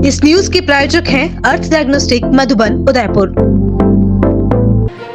इस न्यूज के प्रायोजक हैं Arth diagnostic Madhuban Udaipur.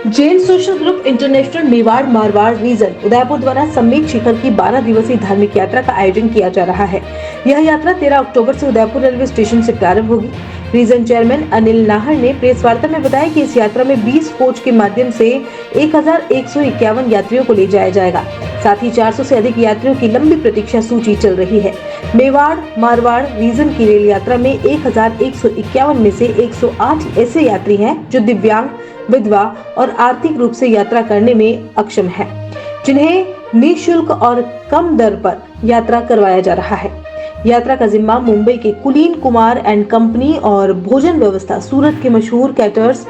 Jain social group international Mewar Marwar region Udaipur द्वारा सम्मेत शिखर की 12 दिवसीय धार्मिक यात्रा का आयोजन किया जा रहा है। यह यात्रा 13 अक्टूबर से उदयपुर रेलवे स्टेशन से प्रारंभ होगी। रीजन चेयरमैन अनिल नाहर ने प्रेस वार्ता में बताया कि इस यात्रा में 20 कोच के माध्यम से 1151 यात्रियों को ले जाया जाएगा। साथ ही 400 से अधिक यात्रियों की लंबी प्रतीक्षा सूची चल रही है। मेवाड़ मारवाड़ रीजन की रेल यात्रा में 1151 में से 108 ऐसे यात्री हैं जो दिव्यांग, विधवा और आर्थिक रूप से यात्रा करने में अक्षम हैं, जिन्हें निःशुल्क और कम दर पर यात्रा करवाया जा रहा है। यात्रा का जिम्मा मुंबई के कुलीन कुमार एंड कंपनी और भोजन व्यवस्था सूरत के मशहूर कैटरर्स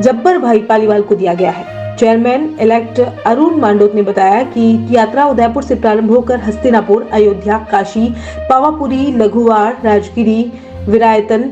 जब्बर भाई पालीवाल को दिया गया है। चेयरमैन इलेक्ट अरुण मांडोत ने बताया कि यात्रा उदयपुर से प्रारंभ होकर हस्तिनापुर, अयोध्या, काशी, पावापुरी, लघुवाड़, राजगिरी, विरायतन,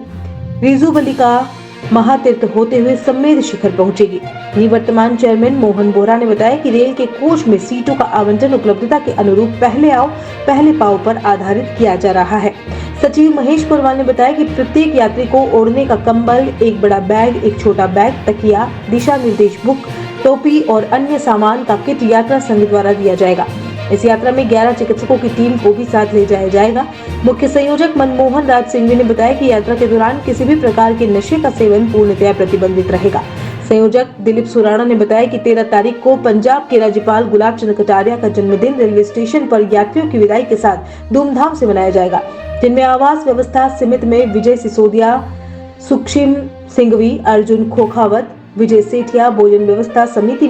रिजुबलिका, महातीर्थ होते हुए सम्मेद शिखर पहुंचेगी। निवर्तमान चेयरमैन मोहन बोरा ने बताया कि रेल के कोच में सीटों का आवंटन उपलब्धता के अनुरूप पहले आओ पहले पाओ पर आधारित किया जा रहा है। सचिव महेश पुरवाल ने बताया कि प्रत्येक यात्री को ओढ़ने का कंबल, एक बड़ा बैग, एक छोटा बैग, तकिया, दिशा निर्देश बुक, टोपी और अन्य सामान का किट यात्रा संघ द्वारा दिया जाएगा। इस यात्रा में 11 चिकित्सकों की टीम को भी साथ ले जाया जाएगा। मुख्य संयोजक मनमोहन राज सिंघवी ने बताया कि यात्रा के दौरान किसी भी प्रकार के नशे का सेवन पूर्णतया प्रतिबंधित रहेगा। संयोजक दिलीप सुराणा ने बताया कि 13 तारीख को पंजाब के राज्यपाल गुलाब चंद कटारिया का जन्मदिन रेलवे स्टेशन पर यात्रियों की विदाई के साथ धूमधाम से मनाया जाएगा, जिनमें आवास व्यवस्था समिति में विजय सिसोदिया, सुक्षिम सिंघवी, अर्जुन खोखावत, विजय सेठिया, भोजन व्यवस्था समिति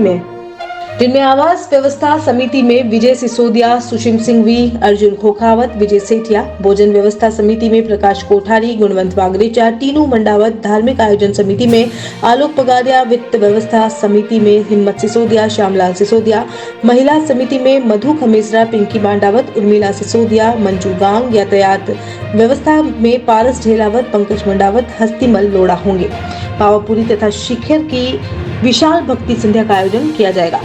में विजय सिसोदिया, सुषिम सिंघवी, अर्जुन खोखावत, विजय सेठिया, भोजन व्यवस्था समिति में प्रकाश कोठारी, गुणवंत वागरेचा, टीनू मंडावत, धार्मिक आयोजन समिति में आलोक पगारिया, वित्त व्यवस्था समिति में हिम्मत सिसोदिया, श्यामलाल सिसोदिया, महिला समिति में मधु खमेसरा, पिंकी मांडावत, उर्मिला सिसोदिया, मंजू गांग, यातायात व्यवस्था में पारस ढेलावत, पंकज मंडावत, हस्तिमल लोड़ा होंगे। पावापुरी तथा शिखर की विशाल भक्ति संध्या का आयोजन किया जाएगा।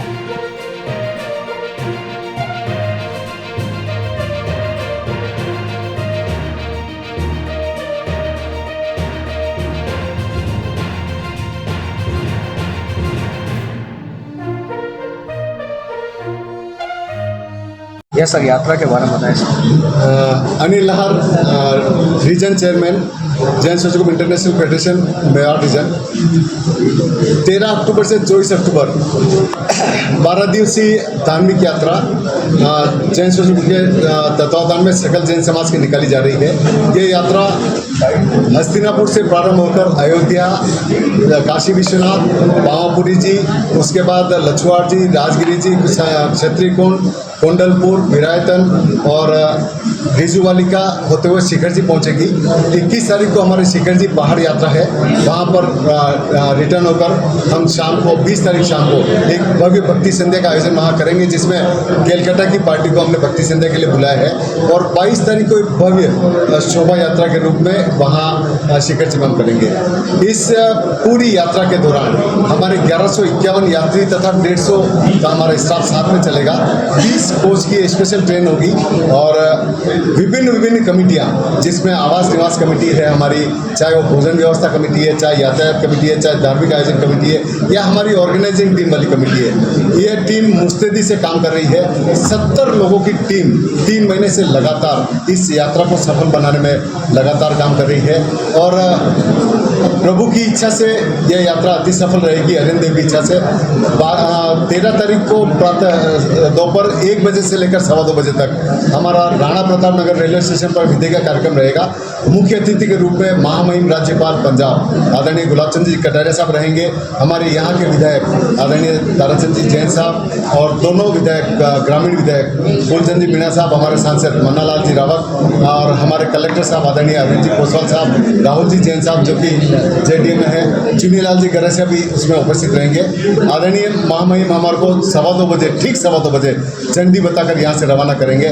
यस सर, यात्रा के बारे में बताएं sir. Anil Nahar, region chairman, Jain social group international federation Mewar region. 13 अक्टूबर से 24 अक्टूबर 12 दिवसीय धार्मिक यात्रा जैन सोशल ग्रुप के तत्वावधान में सकल जैन समाज की निकाली जा रही है। ये यात्रा हस्तिनापुर से प्रारंभ होकर अयोध्या, काशी विश्वनाथ, पावापुरी जी, उसके बाद लछुआड़ जी, राजगिरी जी, क्षत्रिय कुंड, कोंडलपुर, विरायतन और रिजुवालिका होते हुए शिखर जी पहुंचेगी। 21 तारीख को हमारे शिखर जी पहाड़ यात्रा है। वहां पर रिटर्न होकर हम शाम को 20 तारीख शाम को एक भव्य भक्ति संध्या का आयोजन वहां करेंगे, जिसमें केलकटा की पार्टी को हमने भक्ति संध्या के लिए बुलाया है। और 22 तारीख को एक भव्य शोभा यात्रा के रूप में वहाँ शिखर जी हम करेंगे। इस पूरी यात्रा के दौरान हमारे 1151 यात्री तथा 150 का हमारा स्टाफ साथ में चलेगा। 20 कोच की स्पेशल ट्रेन होगी और विभिन्न कमेटियां, जिसमें आवास निवास कमेटी है हमारी, चाहे वो भोजन व्यवस्था कमेटी है, चाहे यातायात कमेटी है, चाहे धार्मिक आयोजन कमेटी है, या हमारी ऑर्गेनाइजिंग टीम वाली कमेटी है। ये टीम मुस्तैदी से काम कर रही है। 70 लोगों की टीम 3 महीने से लगातार इस यात्रा को सफल बनाने में लगातार काम कर रही है और प्रभु की इच्छा से यह यात्रा अति सफल रहेगी। अरिंद देव की इच्छा से 13 तारीख को प्रातः दोपहर 1 बजे से लेकर 2:15 बजे तक हमारा राणा प्रताप नगर रेलवे स्टेशन पर विदाई का कार्यक्रम रहेगा। मुख्य अतिथि के रूप में महामहिम राज्यपाल पंजाब आदरणीय गुलाब चंद जी कटारिया साहब रहेंगे। हमारे यहाँ के विधायक आदरणीय ताराचंद जी जैन साहब और दोनों विधायक ग्रामीण विधायक फूलचंद जी मीणा साहब, हमारे सांसद मन्नालाल जी रावत और हमारे कलेक्टर साहब आदरणीय अरविंद जी कोसवाल साहब, राहुल जी जैन साहब जो कि जेडीए में है, चुनीलाल जी गरसिया भी उसमें उपस्थित रहेंगे। आदरणीय महामहिम हमारे को 2:15 बजे, ठीक 2:15 बजे चंडी बताकर यहाँ से रवाना करेंगे।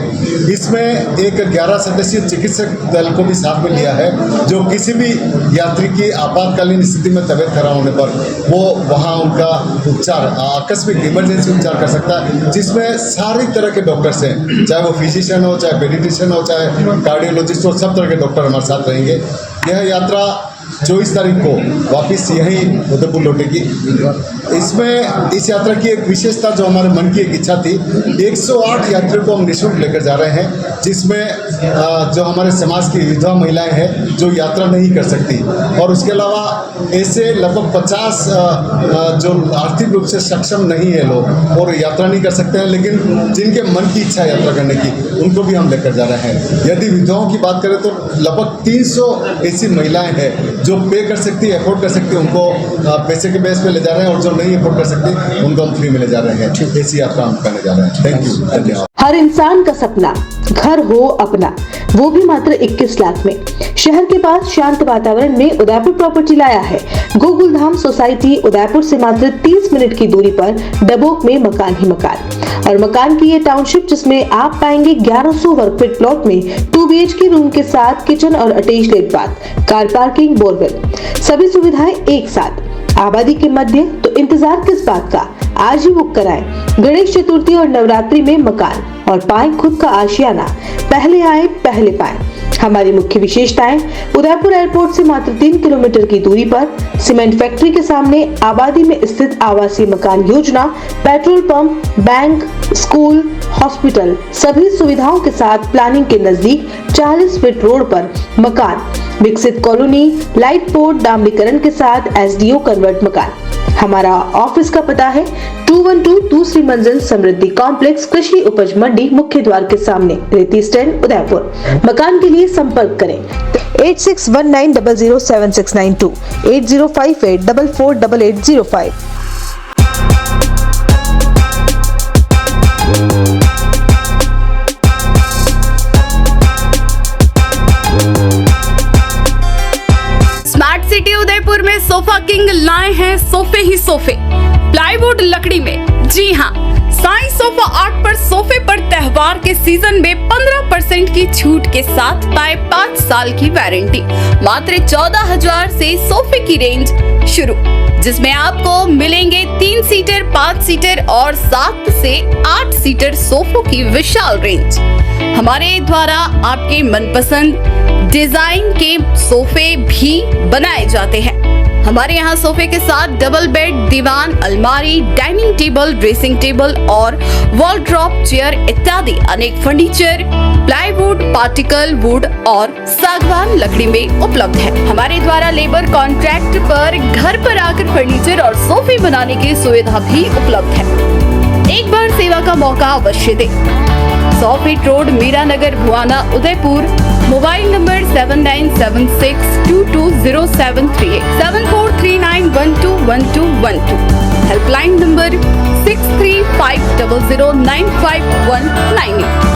इसमें एक 11 सदस्यीय चिकित्सक दल को भी साथ में लिया है, जो किसी भी यात्री की आपातकालीन स्थिति में तबीयत खराब होने पर वो वहाँ उनका उपचार, आकस्मिक इमरजेंसी उपचार कर सकता है, जिसमें सारी तरह के डॉक्टर्स हैं, चाहे वो फिजिशियन हो, चाहे पेडिट्रिशियन हो, चाहे कार्डियोलॉजिस्ट हो, सब तरह के डॉक्टर हमारे साथ रहेंगे। यह यात्रा 24 तारीख को वापस यहीं उदयपुर लौटेगी। इसमें इस यात्रा की एक विशेषता जो हमारे मन की एक इच्छा थी, 108 यात्रियों को हम निःशुल्क लेकर जा रहे हैं, जिसमें जो हमारे समाज की विधवा महिलाएं हैं जो यात्रा नहीं कर सकती, और उसके अलावा ऐसे लगभग 50 जो आर्थिक रूप से सक्षम नहीं है लोग और यात्रा नहीं कर सकते हैं, लेकिन जिनके मन की इच्छा है यात्रा करने की, उनको भी हम लेकर जा रहे हैं। यदि विधवाओं की बात करें तो लगभग 300 ऐसी महिलाएं हैं जो पे कर सकती है, अफोर्ड कर सकती है, उनको पैसे के बेस पे ले जा रहे हैं, और जो नहीं अफोर्ड कर सकते उनको हम फ्री में ले जा रहे हैं। ऐसी यात्रा हम करने जा रहे हैं। थैंक यू, धन्यवाद। हर इंसान का सपना घर हो अपना, वो भी मात्र 21 लाख में। शहर के पास शांत वातावरण में उदयपुर प्रॉपर्टी लाया है। गोकुलधाम सोसाइटी उदयपुर से मात्र 30 मिनट की दूरी पर डबोक में मकान ही मकान, और मकान की ये टाउनशिप जिसमें आप पाएंगे 1100 वर्ग फीट प्लॉट में 2 BHK रूम के साथ किचन और attached bath, car parking, borewell, सभी सुविधाएं एक साथ, आबादी के मध्य। तो इंतजार किस बात का, आज ही बुक कराएं। गणेश चतुर्थी और नवरात्रि में मकान और पाएं खुद का आशियाना। पहले आए पहले पाएं। हमारी मुख्य विशेषताएं: उदयपुर एयरपोर्ट से मात्र 3 किलोमीटर की दूरी पर, सीमेंट फैक्ट्री के सामने, आबादी में स्थित आवासीय मकान योजना, petrol pump, bank, school, hospital, सभी सुविधाओं के साथ प्लानिंग के नजदीक 40 फीट रोड पर मकान, विकसित कॉलोनी, लाइट पोर्ट, डामरीकरण के साथ SDO कन्वर्ट मकान। हमारा ऑफिस का पता है 212 दूसरी मंजिल समृद्धि कॉम्प्लेक्स, कृषि उपज मंडी, मुख्य द्वार के सामने, रेती स्टैंड, उदयपुर। मकान के लिए संपर्क करें 8619007692, 8058448805। स्मार्ट सिटी उदयपुर में सोफा किंग लाए हैं सोफे ही सोफे, प्लाईवुड लकड़ी में। जी हाँ, साईं सोफा आर्ट पर सोफे पर त्योहार के सीजन में 15% की छूट के साथ पाए 5 साल की वारंटी। मात्र 14,000 से सोफे की रेंज शुरू, जिसमें आपको मिलेंगे 3 सीटर, 5 सीटर और 7 से 8 सीटर सोफों की विशाल रेंज। हमारे द्वारा आपके मनपसंद डिजाइन के सोफे भी बनाए जाते हैं। हमारे यहाँ सोफे के साथ डबल बेड, दीवान, अलमारी, डाइनिंग टेबल, ड्रेसिंग टेबल और वॉलड्रॉप, चेयर इत्यादि अनेक फर्नीचर प्लाईवुड, पार्टिकल वुड और सागवान लकड़ी में उपलब्ध है। हमारे द्वारा लेबर कॉन्ट्रैक्ट पर घर पर आकर फर्नीचर और सोफे बनाने की सुविधा भी उपलब्ध है। एक बार सेवा का मौका अवश्य दें। 100 feet road, Meera Nagar, Bhuana, Udaipur. Mobile number 7976220738, 7439121212। Helpline number 6350095198।